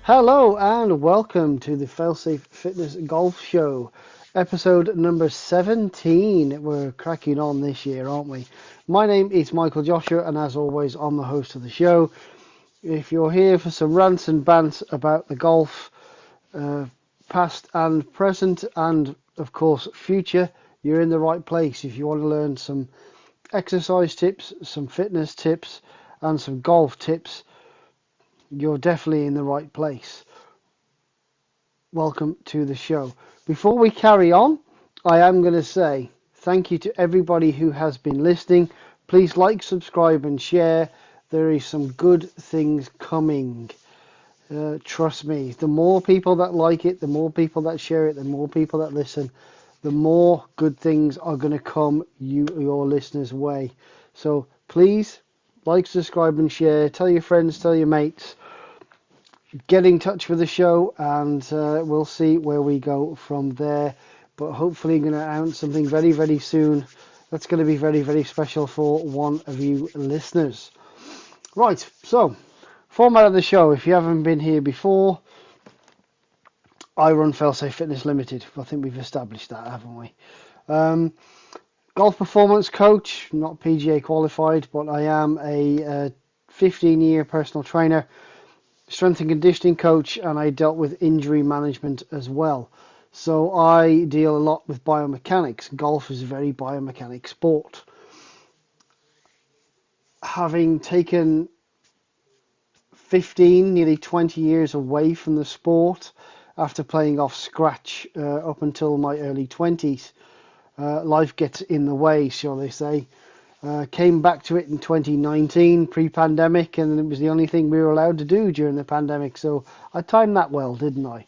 Hello and welcome to the Failsafe Fitness Golf Show, episode number 17. We're cracking on this year, aren't we? My name is Michael Joshua, and as always, I'm the host of the show. If you're here for some rants and bants about the golf, past and present, and of course future, you're in the right place. If you want to learn some exercise tips, some fitness tips, and some golf tips, you're definitely in the right place. Welcome to the show. Before we carry on, I am going to say thank you to everybody who has been listening. Please like, subscribe, and share. There is some good things coming. Trust me, the more people that like it, the more people that share it, the more people that listen, the more good things are going to come your listeners' way. So please like, subscribe, and share. Tell your friends, tell your mates. Get in touch with the show, and we'll see where we go from there. But hopefully, I'm going to announce something very, very soon. That's going to be very, very special for one of you listeners. Right, so format of the show. If you haven't been here before, I run Failsafe Fitness Limited. I think we've established that, haven't we? Golf performance coach, not PGA qualified, but I am a 15-year personal trainer, strength and conditioning coach, and I dealt with injury management as well. So I deal a lot with biomechanics. Golf is a very biomechanic sport. Having taken 15, nearly 20 years away from the sport after playing off scratch up until my early 20s, life gets in the way, shall they say. Came back to it in 2019, pre-pandemic, and it was the only thing we were allowed to do during the pandemic. So I timed that well, didn't I?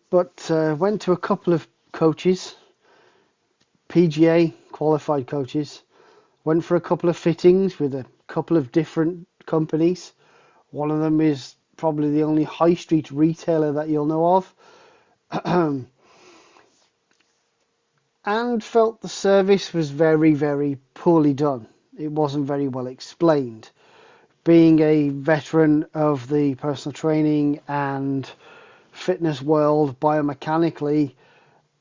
But went to a couple of coaches, PGA qualified coaches. Went for a couple of fittings with a couple of different companies. One of them is probably the only high street retailer that you'll know of. And felt the service was very, very poorly done. It wasn't very well explained. Being a veteran of the personal training and fitness world biomechanically,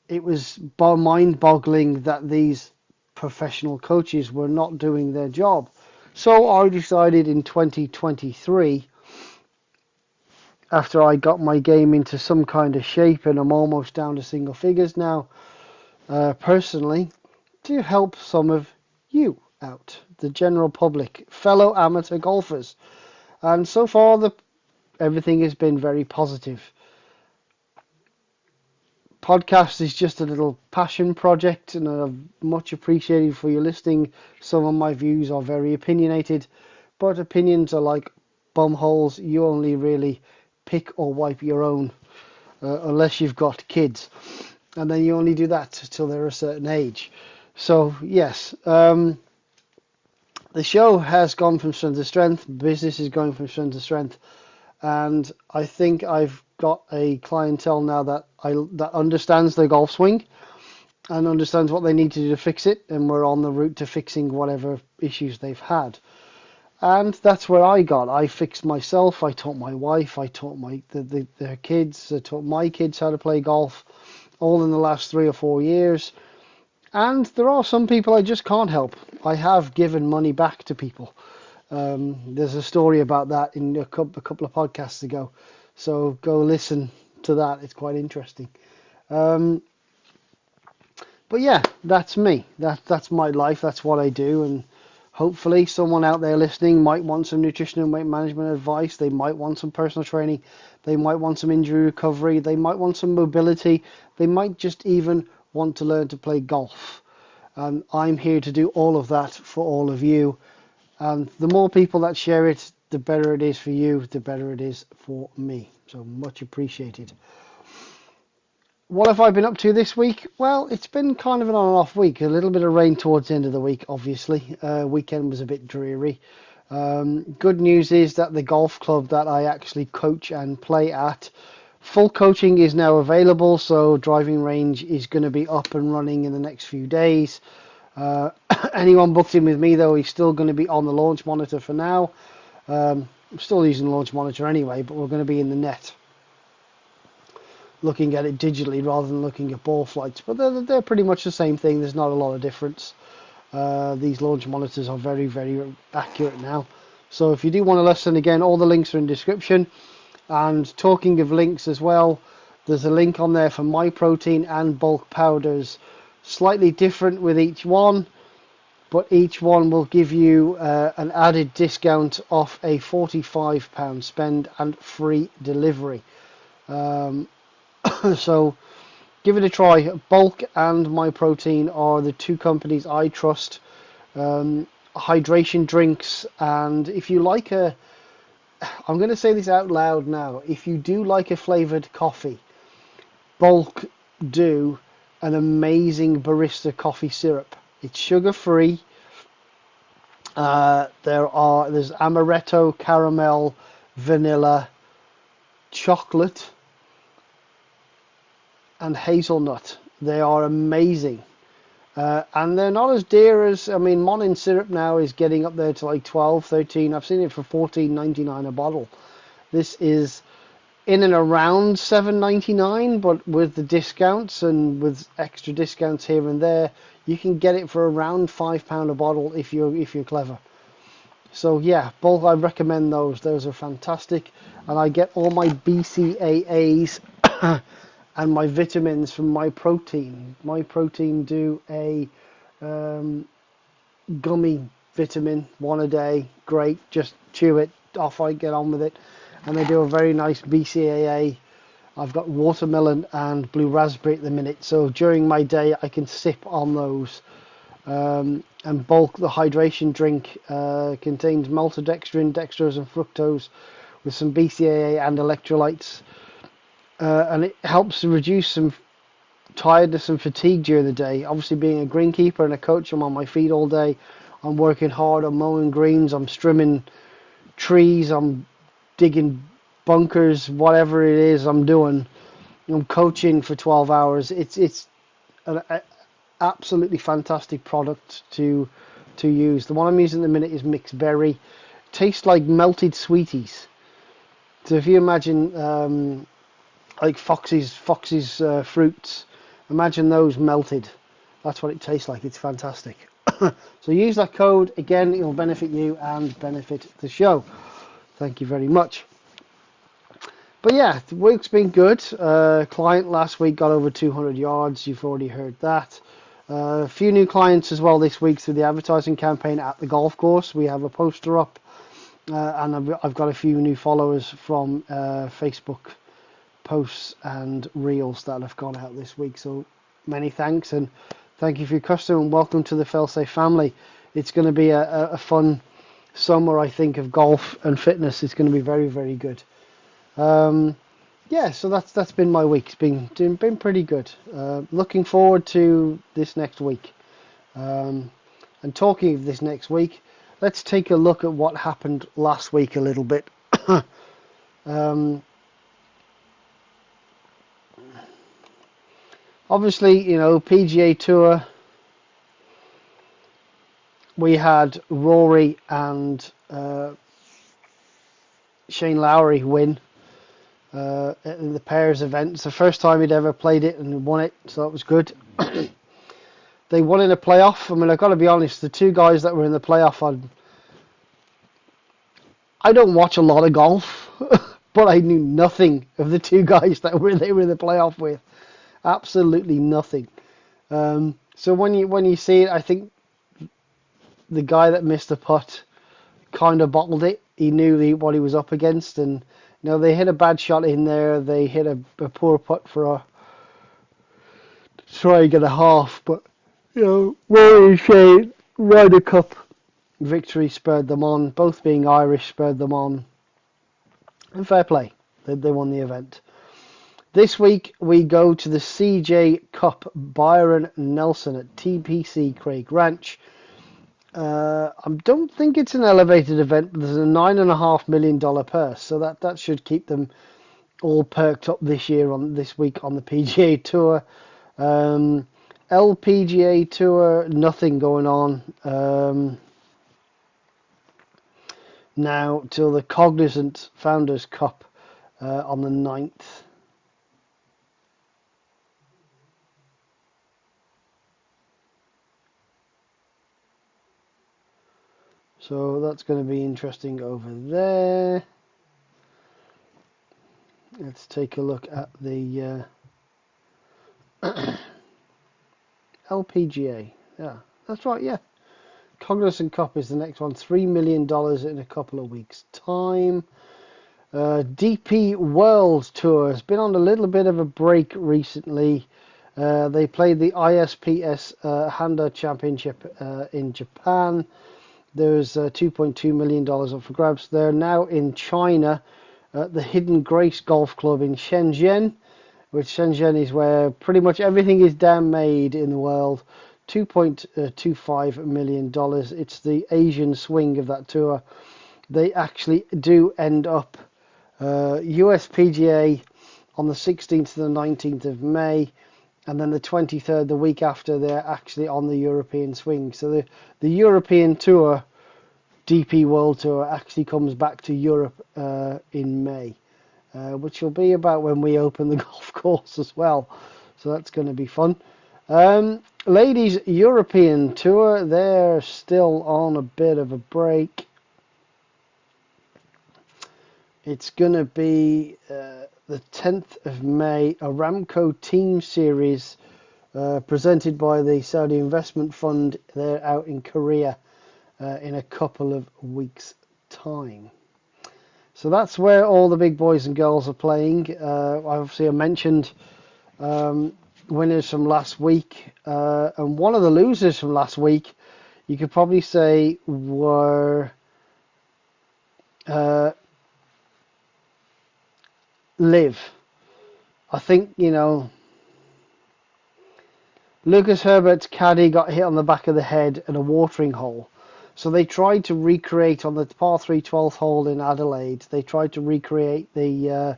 it was mind-boggling that these professional coaches were not doing their job. So I decided in 2023, after I got my game into some kind of shape and I'm almost down to single figures now, personally, to help some of you out, the general public, fellow amateur golfers. And so far, everything has been very positive. Podcast is just a little passion project, and I'm much appreciated for your listening. Some of my views are very opinionated, but opinions are like bum holes. You only really pick or wipe your own, unless you've got kids. And then you only do that till they're a certain age. So yes, the show has gone from strength to strength. Business is going from strength to strength, and I think I've got a clientele now that understands the golf swing and understands what they need to do to fix it, and we're on the route to fixing whatever issues they've had. And that's where I fixed myself. I taught my wife. I taught their kids. I taught my kids how to play golf, all in the last 3 or 4 years. And there are some people I just can't help. I have given money back to people. There's a story about that in a couple of podcasts ago. So go listen to that. It's quite interesting. But yeah, that's me. That's my life. That's what I do. And hopefully someone out there listening might want some nutrition and weight management advice. They might want some personal training. They might want some injury recovery. They might want some mobility. They might just even want to learn to play golf. And I'm here to do all of that for all of you. And the more people that share it, the better it is for you, the better it is for me. So much appreciated. What have I been up to this week? Well, it's been kind of an on and off week. A little bit of rain towards the end of the week, obviously. Weekend was a bit dreary. Good news is that the golf club that I actually coach and play at, full coaching is now available. So driving range is going to be up and running in the next few days. Anyone booked in with me, though, is still going to be on the launch monitor for now. I'm still using the launch monitor anyway, but we're going to be in the net looking at it digitally rather than looking at ball flights. But they're pretty much the same thing. There's not a lot of difference. These launch monitors are very, very accurate now. So if you do want to listen again, all the links are in description. And talking of links as well, there's a link on there for MyProtein and bulk powders. Slightly different with each one, but each one will give you an added discount off a £45 spend and free delivery. So give it a try. Bulk and MyProtein are the two companies I trust. Hydration drinks, and if you like I'm going to say this out loud now, if you do like a flavoured coffee, Bulk do an amazing barista coffee syrup. It's sugar free. There's amaretto, caramel, vanilla, chocolate, and hazelnut. They are amazing. And they're not as dear as, I mean, Monin syrup now is getting up there to like 12, 13. I've seen it for $14.99 a bottle. This is in and around $7.99, but with the discounts and with extra discounts here and there, you can get it for around £5 a bottle if you're clever. So yeah, both I recommend those. Those are fantastic, and I get all my BCAAs and my vitamins from MyProtein. MyProtein do a gummy vitamin, one a day. Great, just chew it, off I get on with it. And they do a very nice BCAA. I've got watermelon and blue raspberry at the minute, so during my day I can sip on those. And Bulk, the hydration drink, contains maltodextrin, dextrose and fructose with some BCAA and electrolytes. And it helps to reduce some tiredness and fatigue during the day. Obviously, being a greenkeeper and a coach, I'm on my feet all day. I'm working hard, I'm mowing greens, I'm trimming trees, I'm digging bunkers, whatever it is I'm doing. I'm coaching for 12 hours. It's an absolutely fantastic product to use. The one I'm using at the minute is mixed berry. It tastes like melted sweeties. So if you imagine like Foxy's fruits, imagine those melted. That's what it tastes like. It's fantastic. So use that code again. It will benefit you and benefit the show. Thank you very much. But yeah, the week's been good. Client last week got over 200 yards. You've already heard that. A few new clients as well this week through the advertising campaign at the golf course. We have a poster up, and I've got a few new followers from Facebook posts and reels that have gone out this week. So many thanks, and thank you for your custom, and welcome to the Failsafe family. It's going to be a fun summer, I think, of golf and fitness. It's going to be very, very good. Yeah, so that's been my week. It's been pretty good. Looking forward to this next week. And talking of this next week, let's take a look at what happened last week a little bit. Obviously, you know, PGA Tour, we had Rory and Shane Lowry win in the pairs event. It's the first time he'd ever played it and won it, so that was good. They won in a playoff. I mean, I've got to be honest, the two guys that were in the playoff, I don't watch a lot of golf, but I knew nothing of the two guys that they were in the playoff with. Absolutely nothing. So when you see it, I think the guy that missed the putt kind of bottled it. He knew what he was up against, and you know, they hit a bad shot in there. They hit a poor putt for a try and get a half, but you know, Rory and Shane, Ryder Cup victory spurred them on. Both being Irish spurred them on, and fair play. They won the event. This week we go to the CJ Cup, Byron Nelson at TPC Craig Ranch. I don't think it's an elevated event, but there's a $9.5 million purse, so that should keep them all perked up this week on the PGA Tour. LPGA Tour, nothing going on. now till the Cognizant Founders Cup on the 9th. So that's going to be interesting over there. Let's take a look at the LPGA. Yeah, that's right, yeah. Cognizant Cup is the next one. $3 million in a couple of weeks' time. DP World Tour has been on a little bit of a break recently. They played the ISPS Handa Championship in Japan. There's $2.2 million up for grabs. They're now in China at the Hidden Grace Golf Club in Shenzhen, which Shenzhen is where pretty much everything is damn made in the world. $2.25 million. It's the Asian swing of that tour. They actually do end up USPGA on the 16th to the 19th of May, and then the 23rd, the week after, they're actually on the European swing. So the European Tour, DP World Tour, actually comes back to Europe in May, which will be about when we open the golf course as well. So that's going to be fun. Ladies European Tour, they're still on a bit of a break. It's going to be the 10th of May, Aramco Team Series presented by the Saudi Investment Fund. They're out in Korea in a couple of weeks' time. So that's where all the big boys and girls are playing. Obviously, I mentioned winners from last week. And one of the losers from last week, you could probably say, were Liv. I think, Lucas Herbert's caddy got hit on the back of the head in a watering hole. So they tried to recreate on the par 3 12th hole in Adelaide. They tried to recreate the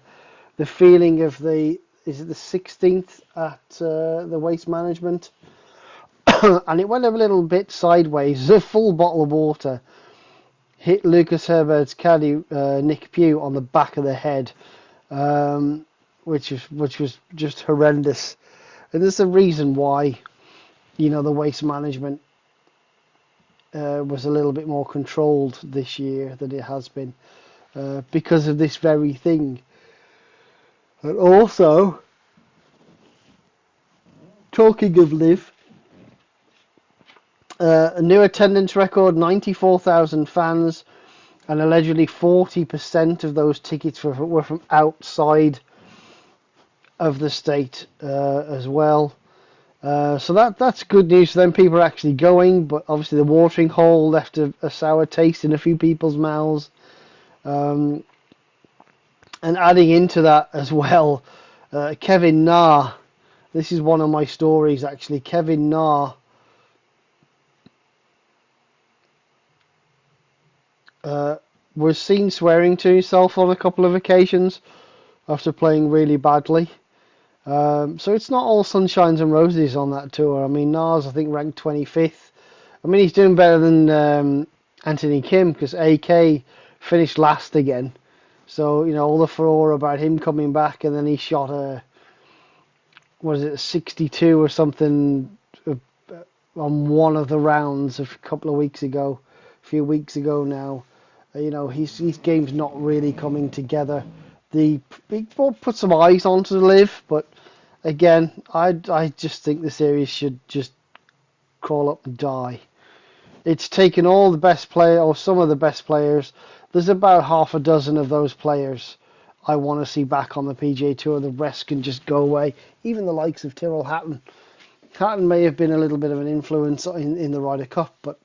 feeling of the 16th at the Waste Management. And it went a little bit sideways. A full bottle of water hit Lucas Herbert's caddy, Nick Pugh, on the back of the head. Which was just horrendous, and there's a reason why, the Waste Management was a little bit more controlled this year than it has been, because of this very thing. And also, talking of Liv, a new attendance record, 94,000 fans. And allegedly 40% of those tickets were from outside of the state as well. So that's good news. Then people are actually going, but obviously the watering hole left a sour taste in a few people's mouths. And adding into that as well, Kevin Na. This is one of my stories actually. Kevin Na was seen swearing to himself on a couple of occasions after playing really badly. So it's not all sunshines and roses on that tour. I mean, Nas, I think, ranked 25th. I mean, he's doing better than Anthony Kim, because AK finished last again. So, all the furore about him coming back, and then he shot a 62 or something on one of the rounds a couple of weeks ago, a few weeks ago now. His game's not really coming together. He put some eyes onto the Liv, but again, I just think the series should just crawl up and die. It's taken all the best players, or some of the best players. There's about half a dozen of those players I want to see back on the PGA Tour. The rest can just go away. Even the likes of Tyrrell Hatton. Hatton may have been a little bit of an influence in the Ryder Cup, but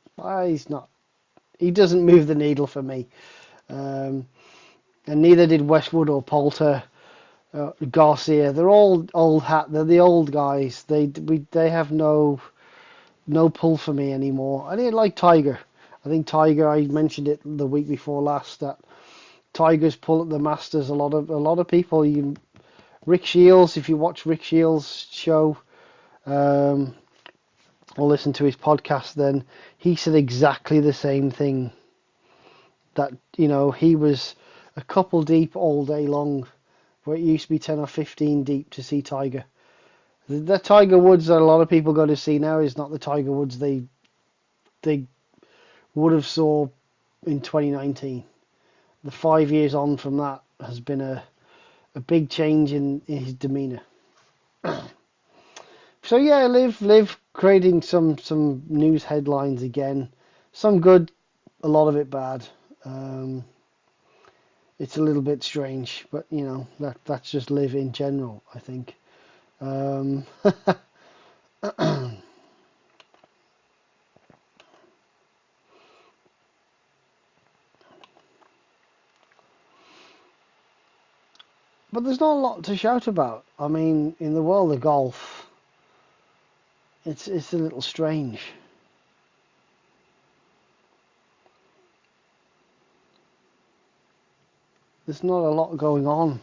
he's not. He doesn't move the needle for me. And neither did Westwood or Poulter, Garcia. They're all old hat. They're the old guys. They have no pull for me anymore. I didn't like Tiger. I think Tiger. I mentioned it the week before last that Tiger's pull at the Masters. A lot of people. Rick Shields. If you watch Rick Shields' show, or listen to his podcast, then he said exactly the same thing. that, he was a couple deep all day long, where it used to be 10 or 15 deep to see Tiger. The Tiger Woods that a lot of people go to see now is not the Tiger Woods they would have saw in 2019. The 5 years on from that has been a big change in his demeanour. So yeah, live creating some news headlines again. Some good, a lot of it bad. It's a little bit strange, but that's just live in general, I think. But there's not a lot to shout about. I mean, in the world of golf, it's a little strange. There's not a lot going on.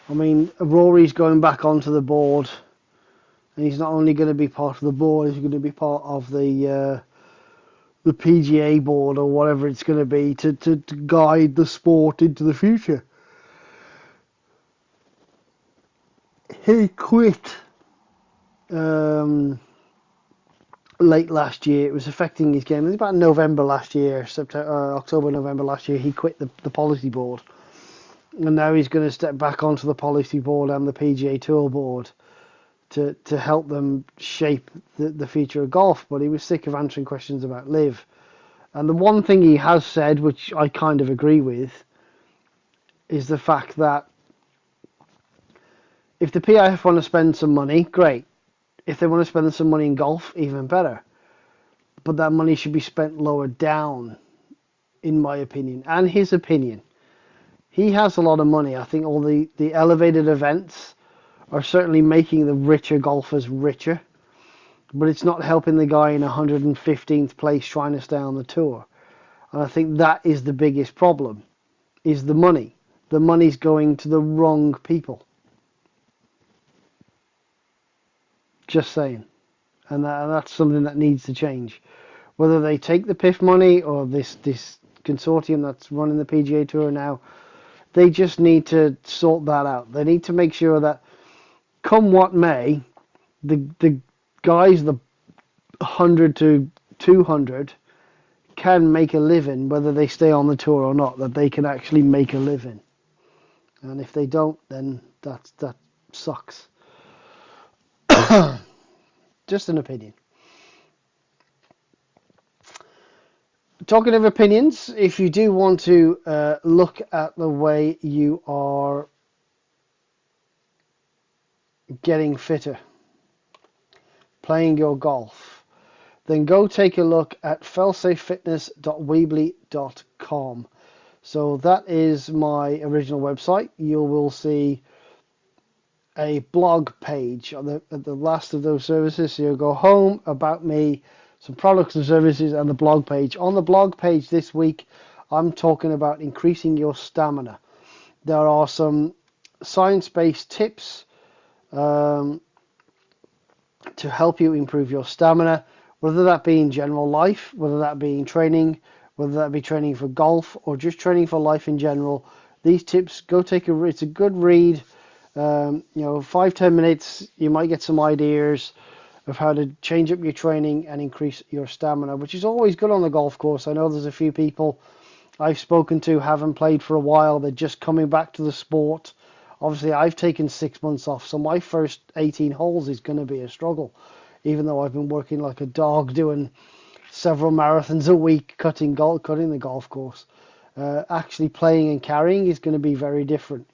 I mean, Rory's going back onto the board, and he's not only going to be part of the board, he's going to be part of the PGA board or whatever it's going to be to guide the sport into the future. He quit late last year. It was affecting his game. It was about November last year, October, November last year. He quit the policy board, and now he's going to step back onto the policy board and the PGA Tour board to help them shape the future of golf. But he was sick of answering questions about live. And the one thing he has said, which I kind of agree with, is the fact that if the PIF want to spend some money, great. If they want to spend some money in golf, even better. But that money should be spent lower down, in my opinion, and his opinion. He has a lot of money. I think all the elevated events are certainly making the richer golfers richer. But it's not helping the guy in 115th place trying to stay on the tour. And I think that is the biggest problem, is the money. The money's going to the wrong people. Just saying. And that's something that needs to change. Whether they take the PIF money or this consortium that's running the PGA Tour now, they just need to sort that out. They need to make sure that, come what may, the guys, the 100 to 200, can make a living, whether they stay on the tour or not, that they can actually make a living. And if they don't, then that sucks. Just an opinion. Talking of opinions, if you do want to look at the way you are getting fitter, playing your golf, then go take a look at failsafefitness.weebly.com. So that is my original website. You will see a blog page at the last of those services. So you'll go home, about me, some products and services, and the blog page. On the blog page this week, I'm talking about increasing your stamina. There are some science-based tips to help you improve your stamina, whether that be in general life, whether that be in training, whether that be training for golf or just training for life in general. These tips, go take it's a good read. 5-10 minutes, you might get some ideas of how to change up your training and increase your stamina, which is always good on the golf course. I know there's a few people I've spoken to haven't played for a while. They're just coming back to the sport. Obviously, I've taken 6 months off, so my first 18 holes is going to be a struggle, even though I've been working like a dog, doing several marathons a week, cutting the golf course. Actually playing and carrying is going to be very different.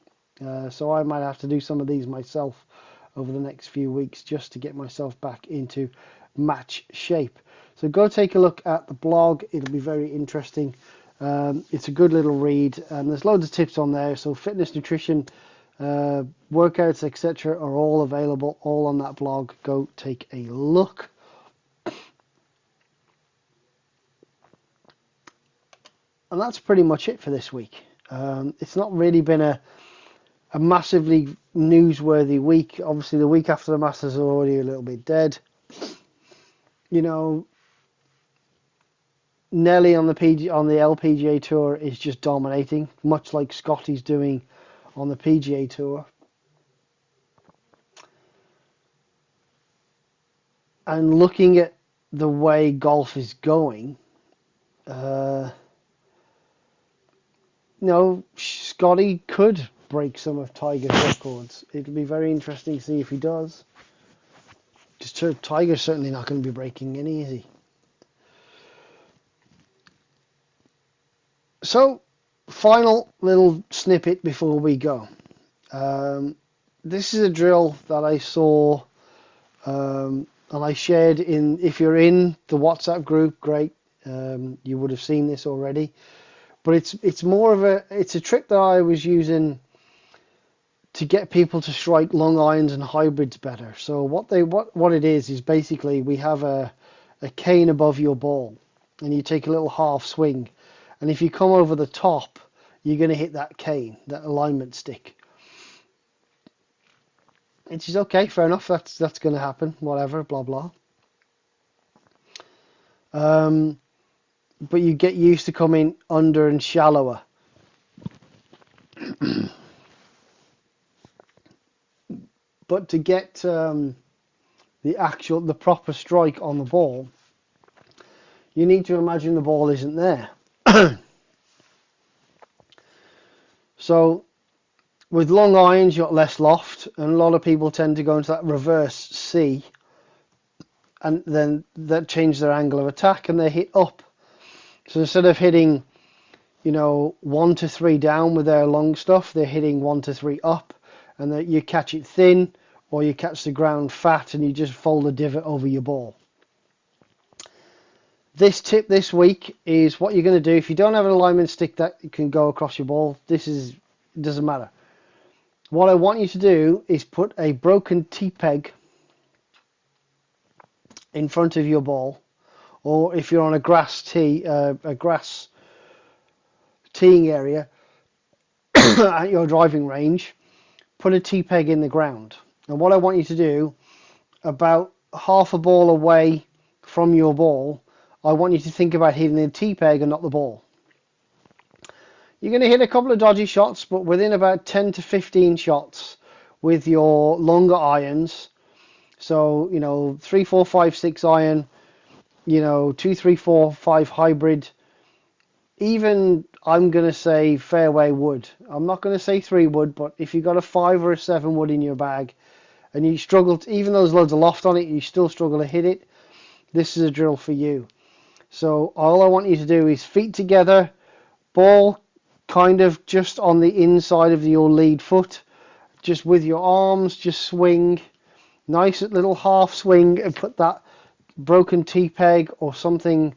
So I might have to do some of these myself over the next few weeks just to get myself back into match shape. So go take a look at the blog. It'll be very interesting. It's a good little read, and there's loads of tips on there. So fitness, nutrition, workouts, etc. are all available, all on that blog. Go take a look. And that's pretty much it for this week. It's not really been a massively newsworthy week. Obviously, the week after the Masters is already a little bit dead. Nelly on the LPGA Tour is just dominating, much like Scotty's doing on the PGA Tour. And looking at the way golf is going, Scotty could break some of Tiger's records. It'll be very interesting to see if he does. Just Tiger's certainly not going to be breaking any, is he? So, final little snippet before we go. This is a drill that I saw and I shared in. If you're in the WhatsApp group, great. You would have seen this already. But it's more of it's a trick that I was using to get people to strike long irons and hybrids better. So what it is basically we have a cane above your ball, and you take a little half swing, and if you come over the top, you're going to hit that cane, that alignment stick. Which is okay, fair enough. That's going to happen. Whatever, blah blah. But you get used to coming under and shallower. But to get the proper strike on the ball, you need to imagine the ball isn't there. So with long irons, you've got less loft, and a lot of people tend to go into that reverse C, and then that changes their angle of attack, and they hit up. So instead of hitting, 1 to 3 down with their long stuff, they're hitting 1 to 3 up, and that you catch it thin, or you catch the ground fat, and you just fold a divot over your ball. This tip this week is what you're going to do. If you don't have an alignment stick that can go across your ball, it doesn't matter. What I want you to do is put a broken T-peg in front of your ball, or if you're on a grass teeing area at your driving range, put a T-peg in the ground. And what I want you to do, about half a ball away from your ball, I want you to think about hitting the T-peg and not the ball. You're going to hit a couple of dodgy shots, but within about 10 to 15 shots with your longer irons. So, 3, 4, 5, 6 iron, 2, 3, 4, 5 hybrid. Even, I'm going to say fairway wood. I'm not going to say 3 wood, but if you've got a 5 or a 7 wood in your bag and you struggle, even though there's loads of loft on it, you still struggle to hit it, this is a drill for you. So all I want you to do is feet together, ball kind of just on the inside of your lead foot, just with your arms, just swing, nice little half swing, and put that broken T-peg or something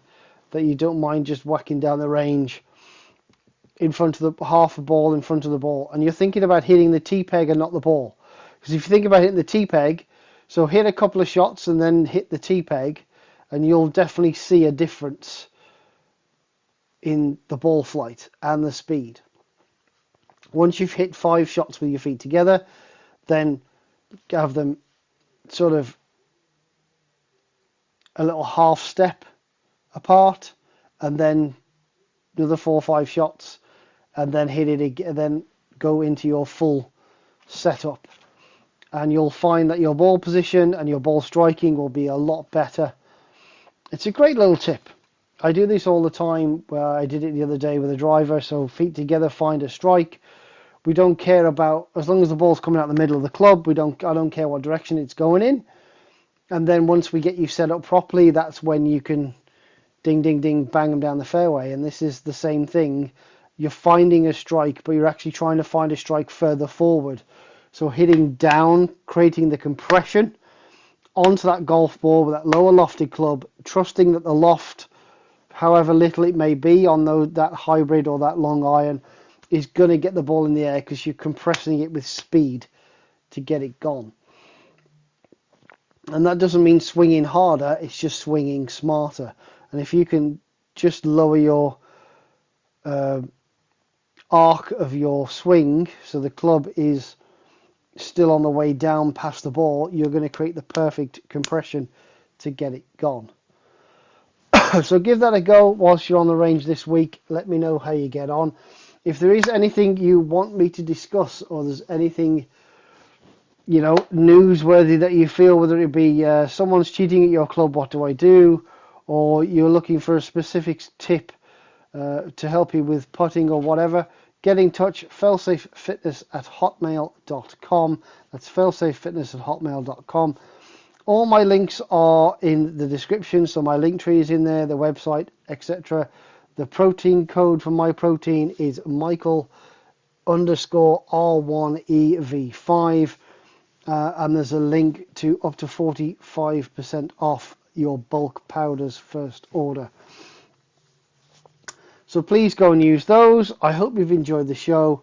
that you don't mind just whacking down the range in front of the half a ball in front of the ball. And you're thinking about hitting the T-peg and not the ball. Because if you think about hitting the T-peg, so hit a couple of shots and then hit the T-peg, and you'll definitely see a difference in the ball flight and the speed. Once you've hit 5 shots with your feet together, then have them sort of a little half step apart, and then another 4 or 5 shots, and then hit it again, then go into your full setup, and you'll find that your ball position and your ball striking will be a lot better. It's a great little tip. I do this all the time. I did it the other day with a driver. So feet together, find a strike. We don't care about, as long as the ball's coming out the middle of the club, I don't care what direction it's going in. And then once we get you set up properly, that's when you can ding, ding, ding, bang them down the fairway. And this is the same thing. You're finding a strike, but you're actually trying to find a strike further forward. So hitting down, creating the compression onto that golf ball with that lower lofted club, trusting that the loft, however little it may be on that hybrid or that long iron, is going to get the ball in the air because you're compressing it with speed to get it gone. And that doesn't mean swinging harder, it's just swinging smarter. And if you can just lower your arc of your swing so the club is still on the way down past the ball, you're going to create the perfect compression to get it gone. So give that a go whilst you're on the range this week. Let me know how you get on. If there is anything you want me to discuss, or there's anything, newsworthy that you feel, whether it be someone's cheating at your club, what do I do? Or you're looking for a specific tip to help you with putting or whatever, get in touch. failsafefitness@hotmail.com. That's failsafefitness@hotmail.com. All my links are in the description, so my link tree is in there, the website, etc. The protein code for my protein is Michael_R1EV5, and there's a link to up to 45% off your bulk powders first order. So please go and use those. I hope you've enjoyed the show.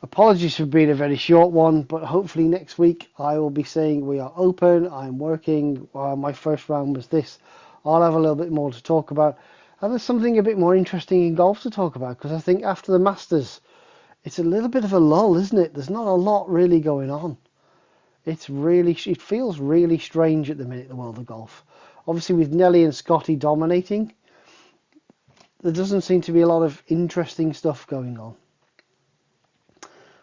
Apologies for being a very short one, but hopefully next week I will be saying we are open, I'm working, my first round was this. I'll have a little bit more to talk about. And there's something a bit more interesting in golf to talk about, because I think after the Masters, it's a little bit of a lull, isn't it? There's not a lot really going on. It feels really strange at the minute, the world of golf. Obviously with Nelly and Scotty dominating, there doesn't seem to be a lot of interesting stuff going on.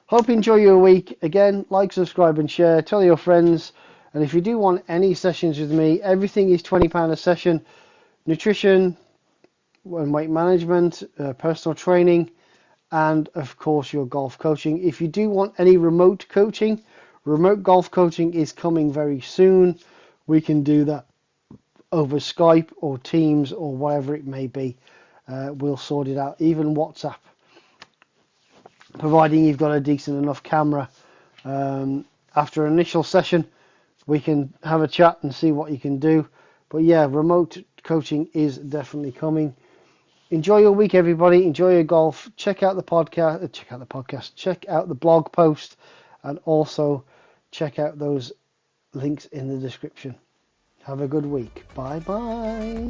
Hope you enjoy your week. Again, like, subscribe and share. Tell your friends. And if you do want any sessions with me, everything is £20 a session. Nutrition, and weight management, personal training, and of course your golf coaching. If you do want any remote coaching, remote golf coaching is coming very soon. We can do that over Skype or Teams or whatever it may be. We'll sort it out. Even WhatsApp, providing you've got a decent enough camera. After an initial session, we can have a chat and see what you can do. But yeah, remote coaching is definitely coming. Enjoy your week, everybody. Enjoy your golf. Check out the podcast. Check out the blog post, and also check out those links in the description. Have a good week. Bye bye.